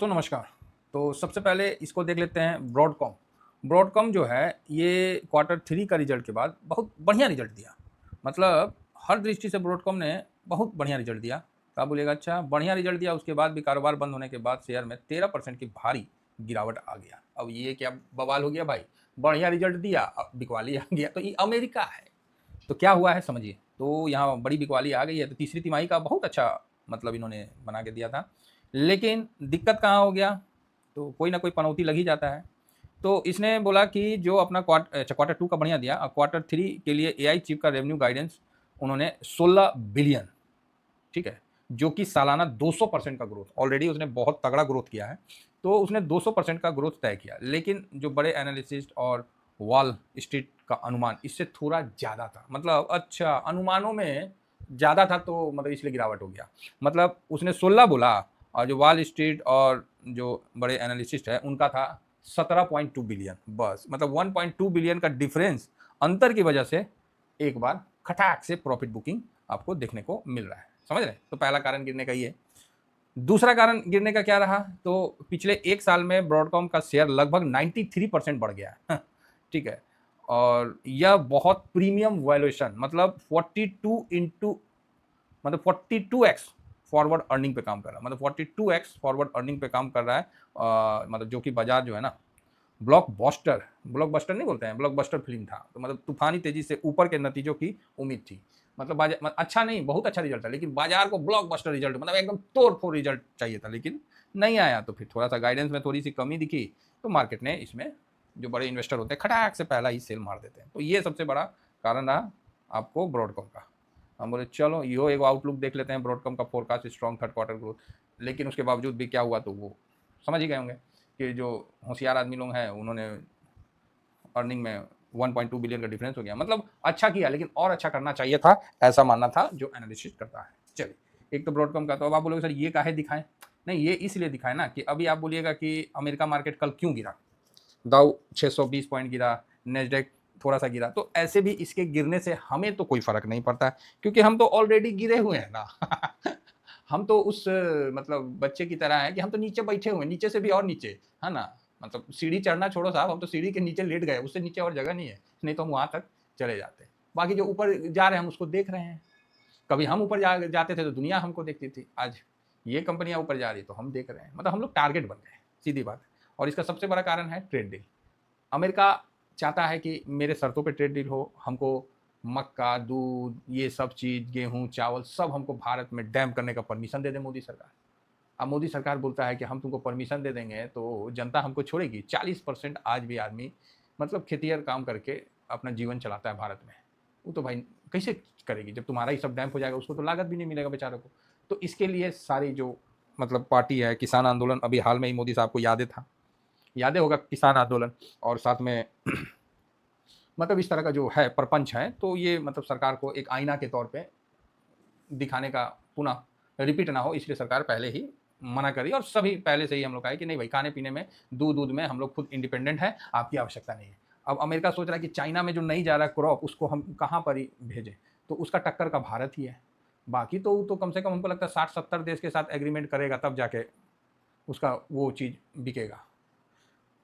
दोस्तों नमस्कार। तो सबसे पहले इसको देख लेते हैं ब्रॉडकॉम। ब्रॉडकॉम जो है ये क्वार्टर 3 का रिजल्ट के बाद बहुत बढ़िया रिजल्ट दिया। मतलब हर दृष्टि से ब्रॉडकॉम ने बहुत बढ़िया रिजल्ट दिया। तो आप बोलिएगा अच्छा बढ़िया रिजल्ट दिया, उसके बाद भी कारोबार बंद होने के बाद शेयर में 13% की भारी गिरावट आ गया। अब ये क्या बवाल हो गया भाई, बढ़िया रिजल्ट दिया अब बिकवाली आ गया। तो ये अमेरिका है, तो क्या हुआ है समझिए। तो यहाँ बड़ी बिकवाली आ गई है। तो तीसरी तिमाही का बहुत अच्छा मतलब इन्होंने बना के दिया था, लेकिन दिक्कत कहाँ हो गया, तो कोई ना कोई पनौती लग ही जाता है। तो इसने बोला कि जो अपना क्वार्टर 2 का बढ़िया दिया, क्वार्टर 3 के लिए एआई चिप का रेवेन्यू गाइडेंस उन्होंने 16 बिलियन, ठीक है, जो कि सालाना 200% का ग्रोथ, ऑलरेडी उसने बहुत तगड़ा ग्रोथ किया है। तो उसने 200% का ग्रोथ तय किया, लेकिन जो बड़े एनालिसिस्ट और वॉल स्ट्रीट का अनुमान इससे थोड़ा ज़्यादा था। मतलब अच्छा अनुमानों में ज़्यादा था, तो मतलब इसलिए गिरावट हो गया। मतलब उसने 16 बोला और जो वॉल स्ट्रीट और जो बड़े एनालिसिस्ट है उनका था 17.2 बिलियन। बस मतलब 1.2 बिलियन का डिफरेंस अंतर की वजह से एक बार खटाक से प्रॉफिट बुकिंग आपको देखने को मिल रहा है। समझ रहे? तो पहला कारण गिरने का ये। दूसरा कारण गिरने का क्या रहा, तो पिछले एक साल में ब्रॉडकॉम का शेयर लगभग 93% बढ़ गया है। ठीक है, और यह बहुत प्रीमियम वैल्यूएशन, मतलब 42 इंटू, मतलब 42x फॉरवर्ड अर्निंग पे काम कर रहा है। मतलब 42x फॉरवर्ड अर्निंग पे काम कर रहा है। मतलब जो कि बाजार जो है ना, ब्लॉकबस्टर नहीं बोलते हैं, ब्लॉकबस्टर फिल्म था। तो मतलब तूफानी तेजी से ऊपर के नतीजों की उम्मीद थी। मतलब बाजार अच्छा नहीं, बहुत अच्छा रिजल्ट था, लेकिन बाजार को ब्लॉकबस्टर रिजल्ट, मतलब एकदम तोड़ फोड़ रिजल्ट चाहिए था, लेकिन नहीं आया। तो फिर थोड़ा सा गाइडेंस में थोड़ी सी कमी दिखी, तो मार्केट ने इसमें, जो बड़े इन्वेस्टर होते हैं खटाक से पहला ही सेल मार देते हैं। तो ये सबसे बड़ा कारण रहा आपको ब्रॉडकॉम का। हम बोले चलो यो एक आउटलुक देख लेते हैं। ब्रॉडकॉम का forecast strong third quarter growth, लेकिन उसके बावजूद भी क्या हुआ, तो वो समझ ही गए होंगे कि जो होशियार आदमी लोग हैं उन्होंने अर्निंग में 1.2 बिलियन का डिफरेंस हो गया। मतलब अच्छा किया, लेकिन और अच्छा करना चाहिए था, ऐसा मानना था जो एनालिसिस करता है। चलिए, एक तो ब्रॉडकॉम का। तो अब आप बोलोगे सर ये काहे दिखाएं, नहीं ये इसलिए दिखाए ना कि अभी आप बोलिएगा कि अमेरिका मार्केट कल क्यों गिरा, दाउ 620 पॉइंट गिरा, नेस्डेक थोड़ा सा गिरा। तो ऐसे भी इसके गिरने से हमें तो कोई फर्क नहीं पड़ता, क्योंकि हम तो ऑलरेडी गिरे हुए हैं ना। हम तो उस मतलब बच्चे की तरह हैं कि हम तो नीचे बैठे हुए हैं, नीचे से भी और नीचे, है ना। मतलब सीढ़ी चढ़ना छोड़ो साहब, हम तो सीढ़ी के नीचे लेट गए, उससे नीचे और जगह नहीं है, नहीं तो हम वहां तक चले जाते। बाकी जो ऊपर जा रहे हैं हम उसको देख रहे हैं। कभी हम ऊपर जाते थे तो दुनिया हमको देखती थी, आज ये कंपनियां ऊपर जा रही तो हम देख रहे हैं। मतलब हम लोग टारगेट बन गए, सीधी बात है। और इसका सबसे बड़ा कारण है ट्रेड डील। अमेरिका चाहता है कि मेरे शर्तों पे ट्रेड डील हो, हमको मक्का, दूध, ये सब चीज़, गेहूँ, चावल सब हमको भारत में डैम करने का परमिशन दे दे मोदी सरकार। अब मोदी सरकार बोलता है कि हम तुमको परमिशन दे देंगे तो जनता हमको छोड़ेगी। 40% आज भी आदमी मतलब खेतिहर काम करके अपना जीवन चलाता है भारत में। वो तो भाई कैसे करेगी जब तुम्हारा ही सब डैम हो जाएगा, उसको तो लागत भी नहीं मिलेगा बेचारों को। तो इसके लिए सारी जो मतलब पार्टी है, किसान आंदोलन, अभी हाल में ही मोदी साहब को यादें होगा किसान आंदोलन, और साथ में मतलब इस तरह का जो है प्रपंच है, तो ये मतलब सरकार को एक आईना के तौर पे दिखाने का पुनः रिपीट ना हो, इसलिए सरकार पहले ही मना करी। और सभी पहले से ही हम लोग कहा कि नहीं भाई, खाने पीने में, दूध में हम लोग खुद इंडिपेंडेंट है, आपकी आवश्यकता नहीं है। अब अमेरिका सोच रहा है कि चाइना में जो नहीं जा रहा क्रॉप, उसको हम कहाँ पर ही भेजें, तो उसका टक्कर का भारत ही है। बाकी तो कम से कम हमको लगता है 60-70 देश के साथ एग्रीमेंट करेगा, तब जाके उसका वो चीज़ बिकेगा।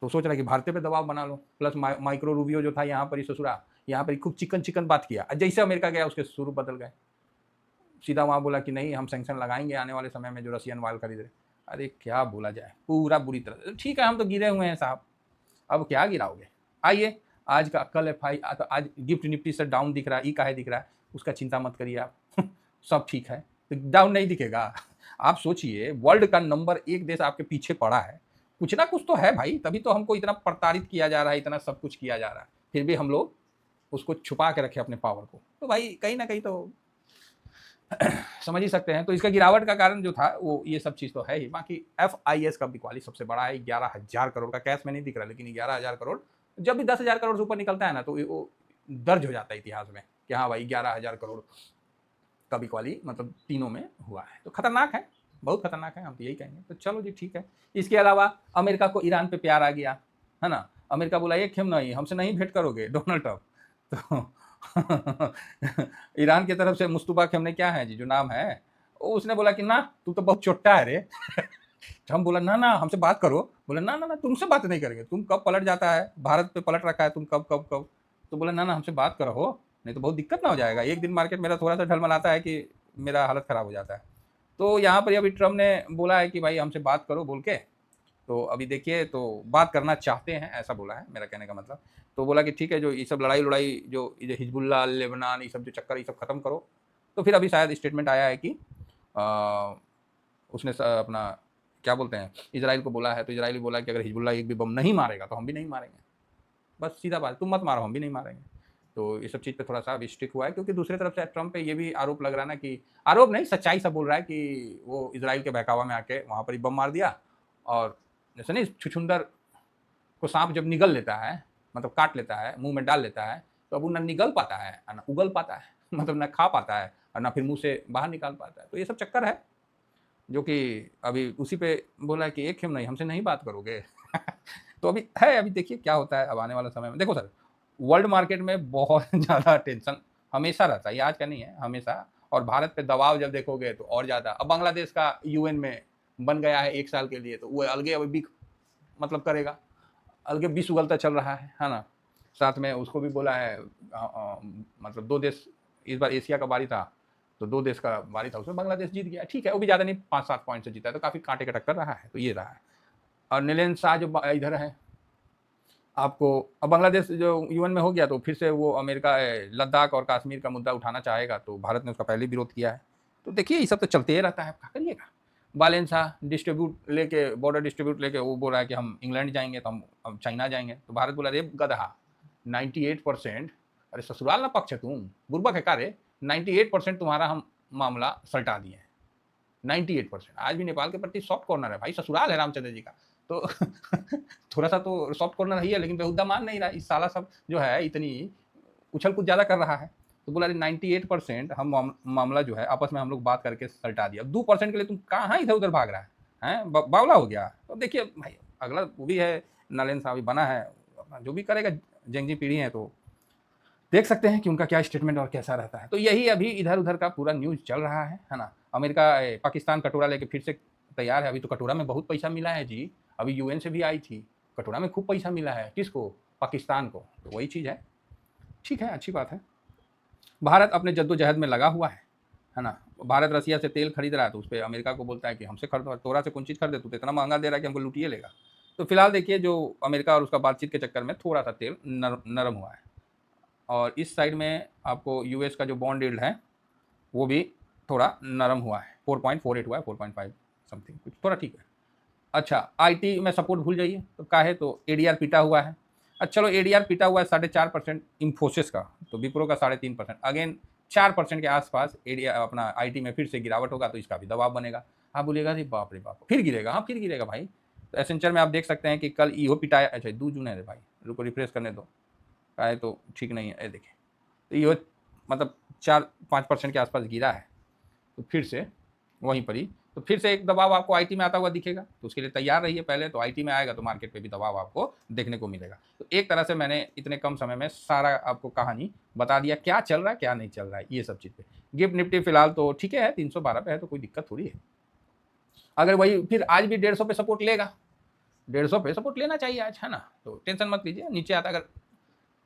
तो सोच रहा है कि भारतीय पे दबाव बना लो। प्लस माइक्रो रूबियो जो था यहाँ पर ही ससुरा, यहाँ पर ही खूब चिकन चिकन बात किया। जैसे अमेरिका गया उसके स्वरूप बदल गए। सीधा वहाँ बोला कि नहीं हम सैंक्शन लगाएंगे आने वाले समय में जो रशियन ऑयल खरीद रहे। अरे क्या बोला जाए, पूरा बुरी तरह। ठीक है हम तो गिरे हुए हैं साहब, अब क्या गिराओगे। आइए आज का कल एफ आई, तो आज गिफ्ट निफ्टी से डाउन दिख रहा है, ई काहे दिख रहा है, उसका चिंता मत करिए आप। सब ठीक है, तो डाउन नहीं दिखेगा। आप सोचिए वर्ल्ड का नंबर 1 देश आपके पीछे पड़ा है, कुछ ना कुछ तो है भाई, तभी तो हमको इतना प्रताड़ित किया जा रहा है, इतना सब कुछ किया जा रहा है, फिर भी हम लोग उसको छुपा के रखे अपने पावर को। तो भाई कहीं ना कहीं तो समझ ही सकते हैं। तो इसका गिरावट का कारण जो था वो ये सब चीज़ तो है ही। बाकी FIS का बिकवाली सबसे बड़ा है, 11,000 करोड़ का। कैश में नहीं दिख रहा, लेकिन 11,000 करोड़, जब भी 10,000 करोड़ से ऊपर निकलता है ना, तो वो दर्ज हो जाता है इतिहास में कि हाँ भाई 11,000 करोड़ का बिकवाली मतलब तीनों में हुआ है। तो खतरनाक है, बहुत खतरनाक है, हम तो यही कहेंगे। तो चलो जी ठीक है। इसके अलावा अमेरिका को ईरान पे प्यार आ गया, है ना। अमेरिका बोला ये क्यों नहीं, हमसे नहीं भेंट करोगे डोनाल्ड ट्रंप। तो ईरान की तरफ से मुस्तफा खेमने क्या है जी जो नाम है, उसने बोला कि ना तू तो बहुत छोटा है रे। हम बोला ना ना हमसे बात करो, बोला ना ना ना तुमसे बात नहीं करेंगे, तुम कब पलट जाता है, भारत पे पलट रखा है तुम कब कब कब। तो बोला ना ना हमसे बात करो हो, नहीं तो बहुत दिक्कत ना हो जाएगा, एक दिन मार्केट मेरा थोड़ा सा ढलमलाता है कि मेरा हालत ख़राब हो जाता है। तो यहाँ पर अभी ट्रम्प ने बोला है कि भाई हमसे बात करो बोल के, तो अभी देखिए तो बात करना चाहते हैं ऐसा बोला है, मेरा कहने का मतलब। तो बोला कि ठीक है जो ये सब लड़ाई जो हिजबुल्ला लेबनान ये सब जो चक्कर ये सब खत्म करो। तो फिर अभी शायद स्टेटमेंट आया है कि उसने अपना क्या बोलते हैं इजराइल को बोला है, तो इजराइल बोला कि अगर हिजबुल्ला एक भी बम नहीं मारेगा तो हम भी नहीं मारेंगे, बस सीधा बात, तुम मत मारो हम भी नहीं मारेंगे। तो ये सब चीज़ पे थोड़ा सा अभी स्टिक हुआ है, क्योंकि दूसरी तरफ से ट्रम्प पे ये भी आरोप लग रहा है ना, कि आरोप नहीं सच्चाई सब बोल रहा है कि वो इजराइल के बहकावा में आके वहाँ पर ही बम मार दिया, और जैसे नहीं छुछुंदर को सांप जब निगल लेता है, मतलब काट लेता है, मुंह में डाल लेता है, तो अब वो ना निगल पाता है ना उगल पाता है मतलब ना खा पाता है और ना फिर मुंह से बाहर निकाल पाता है। तो ये सब चक्कर है जो कि अभी उसी पे बोला है कि एक हम नहीं, हमसे नहीं बात करोगे तो अभी है, अभी देखिए क्या होता है अब आने वाला समय में। देखो सर, वर्ल्ड मार्केट में बहुत ज़्यादा टेंशन हमेशा रहता है, ये आज का नहीं है, हमेशा। और भारत पे दबाव जब देखोगे तो और ज़्यादा। अब बांग्लादेश का यूएन में बन गया है 1 साल के लिए, तो वो अलगे अभी मतलब करेगा, अलगे विष उगलता चल रहा है ना। साथ में उसको भी बोला है मतलब 2 देश, इस बार एशिया का बारी था तो 2 देश का बारी था, उसमें बांग्लादेश जीत गया, ठीक है, वो भी ज़्यादा नहीं 5-7 पॉइंट से जीता है, तो काफ़ी कांटे का टक्कर रहा है, तो ये रहा है। और नीलेन शाह जो इधर है आपको, अब बांग्लादेश जो यूएन में हो गया तो फिर से वो अमेरिका लद्दाख और कश्मीर का मुद्दा उठाना चाहेगा, तो भारत ने उसका पहले विरोध किया है। तो देखिए ये सब तो चलते ही रहता है, क्या करिएगा। बालेन शाह डिस्ट्रीब्यूट लेके, बॉर्डर डिस्ट्रीब्यूट लेके वो बोल रहा है कि हम इंग्लैंड जाएंगे, तो हम चाइना जाएंगे, तो भारत बोला रे गधा 98%, अरे ससुराल ना पक्ष है तुम, बुर्बक है का रे, 98% तुम्हारा हम मामला सल्टा दिए हैं, 98%। आज भी नेपाल के प्रति सॉफ्ट कॉर्नर है भाई, ससुराल है रामचंद्र जी का, तो थोड़ा सा तो सॉफ्ट कॉर्नर ही है, लेकिन बेहुदा मान नहीं रहा, इस साला सब जो है इतनी उछल कूद ज़्यादा कर रहा है। तो बोला 98% हम मामला जो है आपस में हम लोग बात करके सल्टा दिया, 2% के लिए तुम कहाँ इधर उधर भाग रहा है बावला हो गया। तो देखिए भाई अगला वो भी है, नरेंद्र साहब बना है, जो भी करेगा जंगजी पीढ़ी है, तो देख सकते हैं कि उनका क्या स्टेटमेंट और कैसा रहता है। तो यही अभी इधर उधर का पूरा न्यूज़ चल रहा है ना। अमेरिका पाकिस्तान कटोरा लेके फिर से तैयार है, अभी तो कटोरा में बहुत पैसा मिला है जी, अभी यूएन से भी आई थी, कटोरा में खूब पैसा मिला है, किसको, पाकिस्तान को, तो वही चीज़ है, ठीक है, अच्छी बात है। भारत अपने जद्दोजहद में लगा हुआ है ना। भारत रसिया से तेल खरीद रहा है, तो उस पर अमेरिका को बोलता है कि हमसे खरीदो, तोरा से कौन चीज़ खरीदे, तू तो इतना महंगा दे रहा है कि हमको लूटिए लेगा। तो फिलहाल देखिए जो अमेरिका और उसका बातचीत के चक्कर में थोड़ा सा तेल नरम हुआ है, और इस साइड में आपको यूएस का जो बॉन्ड यील्ड है वो भी थोड़ा नरम हुआ है, 4.48 हुआ है, 4.5 समथिंग कुछ, थोड़ा ठीक है। अच्छा, आईटी में सपोर्ट भूल जाइए, तो क्या है, तो एडीआर पिटा हुआ है। अच्छा चलो, एडीआर पिटा हुआ है 4.5% इन्फोसिस का, तो विप्रो का 3.5%, अगेन 4% के आसपास एडीआर अपना आईटी में फिर से गिरावट होगा, तो इसका भी दबाव बनेगा। आप बोलेगा अरे बाप रे बाप, फिर गिरेगा, हाँ फिर गिरेगा भाई। तो एसेंचर में आप देख सकते हैं कि कल ईहो पिटाया, अच्छा 2 जून है रे भाई, रुको रिफ्रेश करने दो, है तो ठीक नहीं है, देखिए तो ईहो मतलब 4-5% के आसपास गिरा है, तो फिर से वहीं पर ही, तो फिर से एक दबाव आपको आईटी में आता हुआ दिखेगा, तो उसके लिए तैयार रहिए, पहले तो आईटी में आएगा तो मार्केट पे भी दबाव आपको देखने को मिलेगा। तो एक तरह से मैंने इतने कम समय में सारा आपको कहानी बता दिया, क्या चल रहा है क्या नहीं चल रहा है ये सब चीज़ पे। गिफ्ट निफ्टी फिलहाल तो ठीक है, 312 पे है, तो कोई दिक्कत थोड़ी है। अगर वही फिर आज भी 150 पे सपोर्ट लेगा, 150 पे सपोर्ट लेना चाहिए आज, है ना, तो टेंशन मत लीजिए, नीचे आता अगर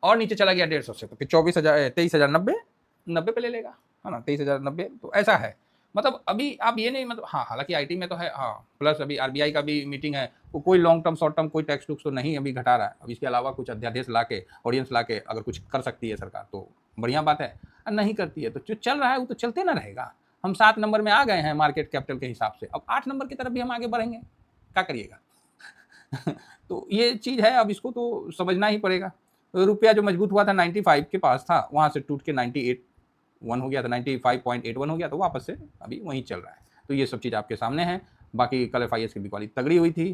और नीचे चला गया 150 से, तो फिर 23,090 पे ले लेगा, है ना, 23,090, तो ऐसा है। मतलब अभी आप ये नहीं, मतलब हाँ, हालांकि आईटी में तो है, हाँ, प्लस अभी आरबीआई का भी मीटिंग है, वो कोई लॉन्ग टर्म शॉर्ट टर्म कोई टैक्स टुक्स तो नहीं अभी घटा रहा है। अब इसके अलावा कुछ अध्यादेश ला के, ऑडियंस ला के अगर कुछ कर सकती है सरकार तो बढ़िया बात है, नहीं करती है तो जो चल रहा है वो तो चलते ना रहेगा। हम 7 नंबर में आ गए हैं मार्केट कैपिटल के हिसाब से, अब 8 नंबर की तरफ भी हम आगे बढ़ेंगे, क्या करिएगा तो ये चीज़ है, अब इसको तो समझना ही पड़ेगा। रुपया जो मजबूत हुआ था 95 के पास था, वहाँ से टूट के 98.1 हो गया था, 95.81 हो गया, तो वापस से अभी वहीं चल रहा है। तो ये सब चीज़ आपके सामने है। बाकी कल FIS की बिकवाली तगड़ी हुई थी,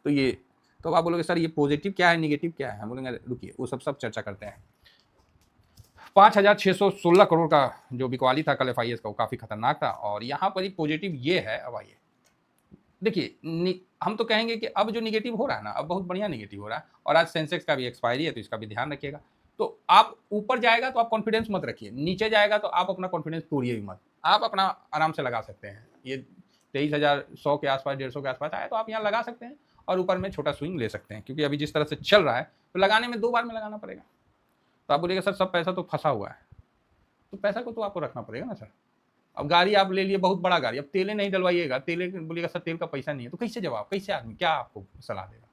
तो ये तो आप बोलोगे सर ये पॉजिटिव क्या है निगेटिव क्या है, हम बोलेंगे रुकिए वो सब चर्चा करते हैं। 5,616 करोड़ का जो बिकवाली था कल FIS का, वो काफ़ी खतरनाक था। और यहाँ पर ही पॉजिटिव ये है, अब आइए देखिए, हम तो कहेंगे कि अब जो निगेटिव हो रहा है ना, अब बहुत बढ़िया निगेटिव हो रहा है, और आज सेंसेक्स का भी एक्सपायरी है, तो इसका भी ध्यान रखिएगा। तो आप ऊपर जाएगा तो आप कॉन्फिडेंस मत रखिए, नीचे जाएगा तो आप अपना कॉन्फिडेंस तोड़िए भी मत, आप अपना आराम से लगा सकते हैं। ये 23,100 के आसपास, 150 के आसपास आए तो आप यहाँ लगा सकते हैं और ऊपर में छोटा स्विंग ले सकते हैं, क्योंकि अभी जिस तरह से चल रहा है तो लगाने में 2 बार में लगाना पड़ेगा। तो आप बोलिएगा सर सब पैसा तो फंसा हुआ है, तो पैसा को तो आपको रखना पड़ेगा ना सर। अब गाड़ी आप ले लिए, बहुत बड़ा गाड़ी, अब तेलें नहीं डलवाइएगा, तेले बोलिएगा सर तेल का पैसा नहीं है, तो कैसे जवाब, कैसे आदमी क्या आपको सलाह देगा।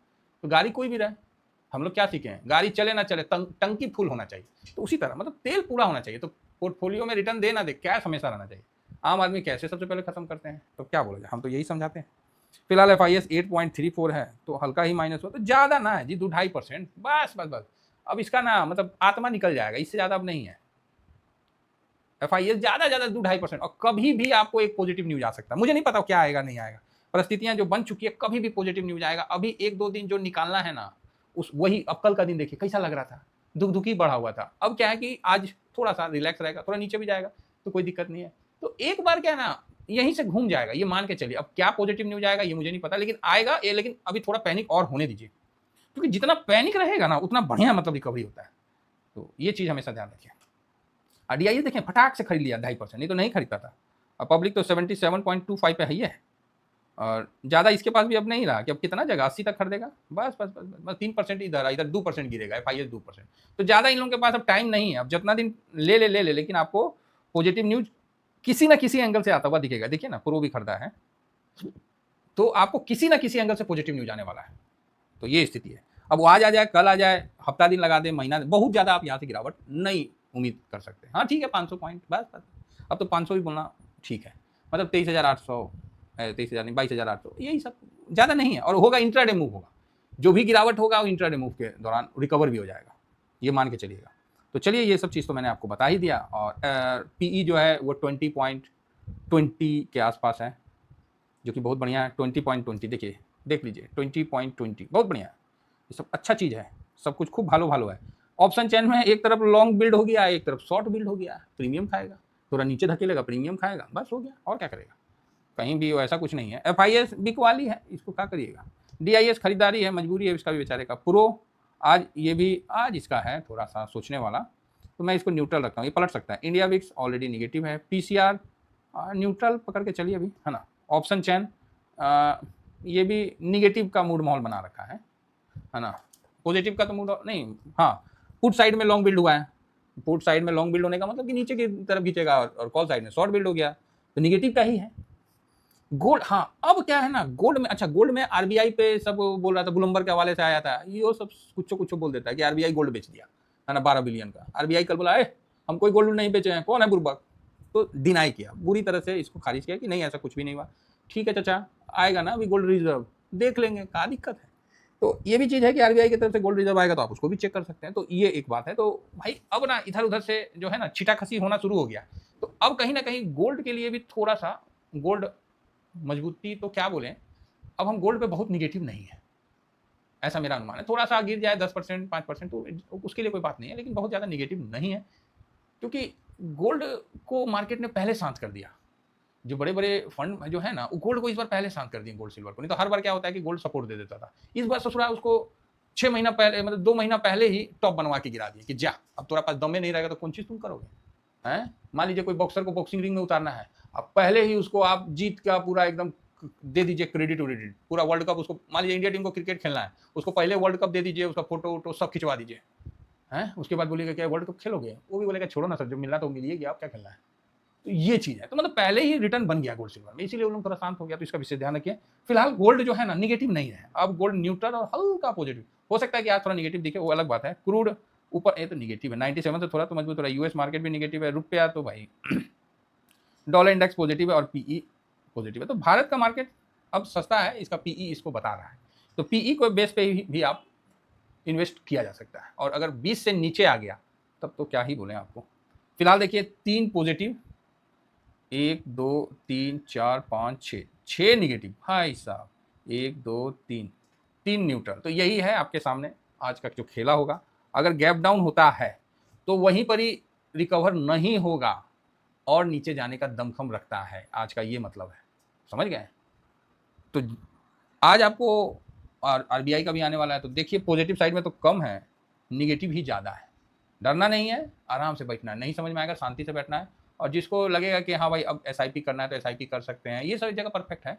तो गाड़ी कोई भी रहे, हम लोग क्या सीखे हैं, गाड़ी चले ना चले टंकी फुल होना चाहिए, तो उसी तरह मतलब तेल पूरा होना चाहिए। तो पोर्टफोलियो में रिटर्न दे ना दे, कैश हमेशा रहना चाहिए। आम आदमी कैसे सबसे पहले खत्म करते हैं, तो क्या बोलेगा, हम तो यही समझाते हैं। फिलहाल FIS 8.34 है, तो हल्का ही माइनस हो, तो ज़्यादा ना है जी, 2-2.5%, बस बस बस। अब इसका ना मतलब आत्मा निकल जाएगा, इससे ज़्यादा अब नहीं है। FIS ज़्यादा 2-2.5%, और कभी भी आपको एक पॉजिटिव न्यूज आ सकता है, मुझे नहीं पता क्या आएगा नहीं आएगा, परिस्थितियां जो बन चुकी है कभी भी पॉजिटिव न्यूज आएगा। अभी 1-2 दिन जो निकालना है ना, उस वही अब कल का दिन देखिए कैसा लग रहा था, दुखी बढ़ा हुआ था। अब क्या है कि आज थोड़ा सा रिलैक्स रहेगा, थोड़ा नीचे भी जाएगा तो कोई दिक्कत नहीं है। तो एक बार क्या है ना, यहीं से घूम जाएगा, ये मान के चलिए। अब क्या पॉजिटिव न्यूज आएगा ये मुझे नहीं पता, लेकिन आएगा ये, लेकिन अभी थोड़ा पैनिक और होने दीजिए, क्योंकि जितना पैनिक रहेगा ना उतना बढ़िया मतलब रिकवरी होता है। तो ये चीज़ हमेशा ध्यान रखिए। DIA देखें, फटाक से खरीद लिया 2.5%, नहीं तो नहीं खरीदता था। अब पब्लिक तो 77.25 पे है, और ज़्यादा इसके पास भी अब नहीं रहा कि अब कितना जगह 80 तक खरीदेगा, बस बस बस बस 3% इधर 2% गिरेगा, FIS 2%। तो ज़्यादा इन लोगों के पास अब टाइम नहीं है, अब जितना दिन ले, लेकिन आपको पॉजिटिव न्यूज किसी ना किसी एंगल से आता हुआ दिखेगा। देखिए ना, प्रो भी खरीदा है, तो आपको किसी ना किसी एंगल से पॉजिटिव न्यूज आने वाला है। तो ये स्थिति है। अब वो आज आ जाए, कल आ जाए, हफ्ता दिन लगा दे, महीना, बहुत ज़्यादा आप यहाँ से गिरावट नहीं उम्मीद कर सकते हैं। हाँ ठीक है, 500 पॉइंट, बस बस अब तो 500 ही बोलना ठीक है, मतलब 23,800, 23,000 नहीं 22,800, यही सब, ज़्यादा नहीं है। और होगा इंट्राडे मूव होगा, जो भी गिरावट होगा वो इंट्राडे मूव के दौरान रिकवर भी हो जाएगा, ये मान के चलिएगा। तो चलिए, ये सब चीज़ तो मैंने आपको बता ही दिया। और PE जो है वो 20.20 के आसपास है, जो कि बहुत बढ़िया है। 20.20 देखिए, देख लीजिए, 20.20 बहुत बढ़िया है, ये सब अच्छा चीज़ है, सब कुछ खूब भालो है। ऑप्शन चेन में एक तरफ लॉन्ग बिल्ड हो गया, एक तरफ शॉर्ट बिल्ड हो गया, प्रीमियम खाएगा, थोड़ा नीचे धकेलेगा, प्रीमियम खाएगा, बस हो गया, और क्या करेगा, कहीं भी ऐसा कुछ नहीं है। FIS बिक वाली है, इसको क्या करिएगा। DIS खरीदारी है, मजबूरी है इसका भी बेचारे का। प्रो आज ये भी, आज इसका है थोड़ा सा सोचने वाला, तो मैं इसको न्यूट्रल रखता हूँ, ये पलट सकता है। इंडिया विक्स ऑलरेडी निगेटिव है, PCR न्यूट्रल पकड़ के चलिए अभी, है ना। ऑप्शन चैन ये भी निगेटिव का मूड माहौल बना रखा है ना, पॉजिटिव का तो मूड नहीं। हाँ, पुट साइड में लॉन्ग बिल्ड हुआ है, पुट साइड में लॉन्ग बिल्ड होने का मतलब कि नीचे की तरफ खींचेगा, और कॉल साइड में शॉर्ट बिल्ड हो गया, तो निगेटिव का ही है। गोल्ड, हाँ अब क्या है ना, गोल्ड में, अच्छा गोल्ड में RBI पे सब बोल रहा था, ब्लूमबर्ग के हवाले से आया था, ये सब कुछ बोल देता है कि RBI गोल्ड बेच दिया है ना, 12 बिलियन का। RBI कल बोला हम कोई गोल्ड नहीं बेचे हैं, कौन है बुर्बक, तो डिनाई किया, बुरी तरह से इसको खारिज किया कि नहीं ऐसा कुछ भी नहीं हुआ। ठीक है चाचा, आएगा ना अभी गोल्ड रिजर्व, देख लेंगे, क्या दिक्कत है। तो ये भी चीज़ है कि RBI की तरफ से गोल्ड रिजर्व आएगा तो आप उसको भी चेक कर सकते हैं। तो ये एक बात है। तो भाई अब ना इधर उधर से जो है ना छिटाखसी होना शुरू हो गया, तो अब कहीं ना कहीं गोल्ड के लिए भी थोड़ा सा, गोल्ड मजबूती तो क्या बोलें, अब हम गोल्ड पे बहुत निगेटिव नहीं है, ऐसा मेरा अनुमान है। थोड़ा सा गिर जाए 10%, 5% तो उसके लिए कोई बात नहीं है, लेकिन बहुत ज़्यादा निगेटिव नहीं है, क्योंकि गोल्ड को मार्केट ने पहले शांत कर दिया। जो बड़े बड़े फंड जो है ना, वो गोल्ड को इस बार पहले शांत कर दिए, गोल्ड सिल्वर को। नहीं तो हर बार क्या होता है कि गोल्ड सपोर्ट दे देता था, इस बार ससुरा उसको 6 महीना पहले, मतलब 2 महीना पहले ही टॉप बनवा के गिरा दिए कि जा, अब तुम्हारे पास दमे नहीं रहेगा तो कौन चीज़ तुम करोगे, हैं। मान लीजिए कोई बॉक्सर को बॉक्सिंग रिंग में उतारना है, अब पहले ही उसको आप जीत का पूरा एकदम दे दीजिए क्रेडिट, पूरा वर्ल्ड कप उसको, मान लीजिए इंडिया टीम को क्रिकेट खेलना है, उसको पहले वर्ल्ड कप दे दीजिए, उसका फोटो वोटो सब खिंचवा दीजिए, हैं। उसके बाद बोलिएगा क्या वर्ल्ड कप खेलोगे, वो भी बोलेगा छोड़ो ना सर, जो मिलना तो मिलिएगी, आप क्या खेलना है। तो ये चीज़ है, तो मतलब पहले ही रिटर्न बन गया गोल्ड सिल्वर में, इसीलिए वो लोग थोड़ा शांत हो गया। तो इसका विशेष ध्यान रखिए। फिलहाल गोल्ड जो है ना निगेटिव नहीं है, अब गोल्ड न्यूट्रल और हल्का पॉजिटिव, हो सकता है कि आज थोड़ा निगेटिव दिखे, वो अलग बात है। क्रूड ऊपर, ये तो निगेटिव है 97 से थोड़ा तो मजबूत हो रहा है। US मार्केट भी निगेटिव है, रुपया तो भाई डॉलर इंडेक्स पॉजिटिव है और PE पॉजिटिव है। तो भारत का मार्केट अब सस्ता है, इसका PE इसको बता रहा है। तो PE को बेस पे भी आप इन्वेस्ट किया जा सकता है, और अगर 20 से नीचे आ गया तब तो क्या ही बोलें आपको। फिलहाल देखिए 3 पॉजिटिव, 1 2 3 4 5 6 निगेटिव, भाई साहब 1 2 3 न्यूट्रल। तो यही है आपके सामने आज का जो खेला होगा। अगर गैप डाउन होता है तो वहीं पर ही रिकवर नहीं होगा और नीचे जाने का दमखम रखता है, आज का ये मतलब है, समझ गए। तो आज आपको RBI का भी आने वाला है, तो देखिए पॉजिटिव साइड में तो कम है, निगेटिव ही ज़्यादा है। डरना नहीं है, आराम से बैठना है, नहीं समझ में आएगा शांति से बैठना है, और जिसको लगेगा कि हाँ भाई अब एसआईपी करना है तो एसआईपी कर सकते हैं, ये सब जगह परफेक्ट है।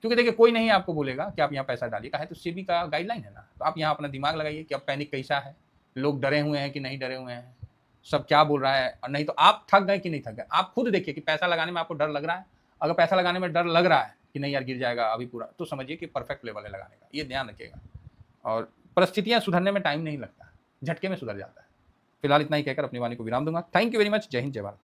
क्योंकि देखिए कोई नहीं आपको बोलेगा कि आप यहाँ पैसा डालिए, है तो सेबी का गाइडलाइन है ना, तो आप यहाँ अपना दिमाग लगाइए कि अब पैनिक कैसा है, लोग डरे हुए हैं कि नहीं डरे हुए हैं, सब क्या बोल रहा है, और नहीं तो आप थक गए कि नहीं थक गए। आप खुद देखिए कि पैसा लगाने में आपको डर लग रहा है, अगर पैसा लगाने में डर लग रहा है कि नहीं यार गिर जाएगा अभी पूरा, तो समझिए कि परफेक्ट लेवल है लगाने का, ये ध्यान रखिएगा। और परिस्थितियाँ सुधरने में टाइम नहीं लगता, झटके में सुधर जाता है। फिलहाल इतना ही कहकर अपनी वाणी को विराम दूंगा। Thank you very much. जय हिंद, जय भारत।